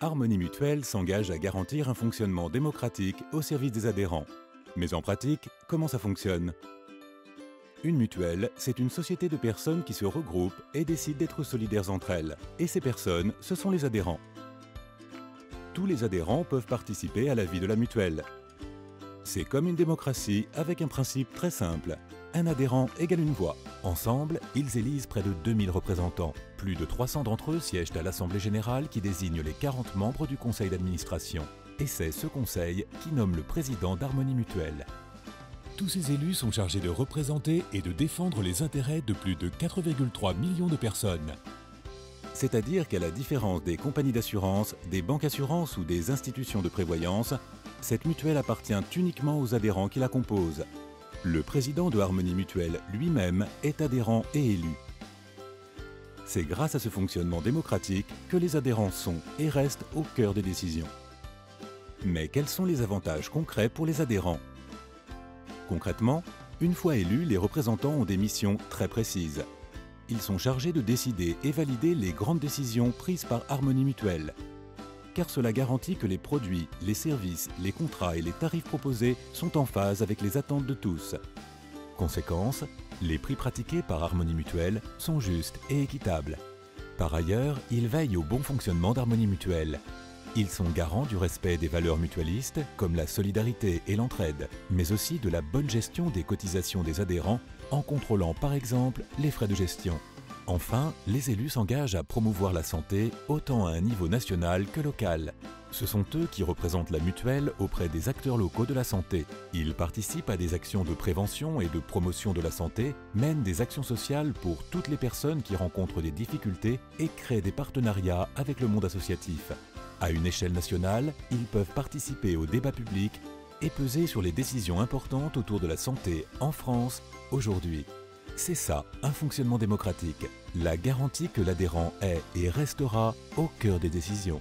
Harmonie Mutuelle s'engage à garantir un fonctionnement démocratique au service des adhérents. Mais en pratique, comment ça fonctionne? Une mutuelle, c'est une société de personnes qui se regroupent et décident d'être solidaires entre elles. Et ces personnes, ce sont les adhérents. Tous les adhérents peuvent participer à la vie de la mutuelle. C'est comme une démocratie avec un principe très simple. Un adhérent égale une voix. Ensemble, ils élisent près de 2000 représentants. Plus de 300 d'entre eux siègent à l'Assemblée générale qui désigne les 40 membres du conseil d'administration. Et c'est ce conseil qui nomme le président d'Harmonie Mutuelle. Tous ces élus sont chargés de représenter et de défendre les intérêts de plus de 4,3 millions de personnes. C'est-à-dire qu'à la différence des compagnies d'assurance, des banques assurances ou des institutions de prévoyance, cette mutuelle appartient uniquement aux adhérents qui la composent. Le président de Harmonie Mutuelle lui-même est adhérent et élu. C'est grâce à ce fonctionnement démocratique que les adhérents sont et restent au cœur des décisions. Mais quels sont les avantages concrets pour les adhérents? Concrètement, une fois élus, les représentants ont des missions très précises. Ils sont chargés de décider et valider les grandes décisions prises par Harmonie Mutuelle. Car cela garantit que les produits, les services, les contrats et les tarifs proposés sont en phase avec les attentes de tous. Conséquence, les prix pratiqués par Harmonie Mutuelle sont justes et équitables. Par ailleurs, ils veillent au bon fonctionnement d'Harmonie Mutuelle. Ils sont garants du respect des valeurs mutualistes comme la solidarité et l'entraide, mais aussi de la bonne gestion des cotisations des adhérents en contrôlant par exemple les frais de gestion. Enfin, les élus s'engagent à promouvoir la santé autant à un niveau national que local. Ce sont eux qui représentent la mutuelle auprès des acteurs locaux de la santé. Ils participent à des actions de prévention et de promotion de la santé, mènent des actions sociales pour toutes les personnes qui rencontrent des difficultés et créent des partenariats avec le monde associatif. À une échelle nationale, ils peuvent participer au débat public et peser sur les décisions importantes autour de la santé en France aujourd'hui. C'est ça, un fonctionnement démocratique. La garantie que l'adhérent est et restera au cœur des décisions.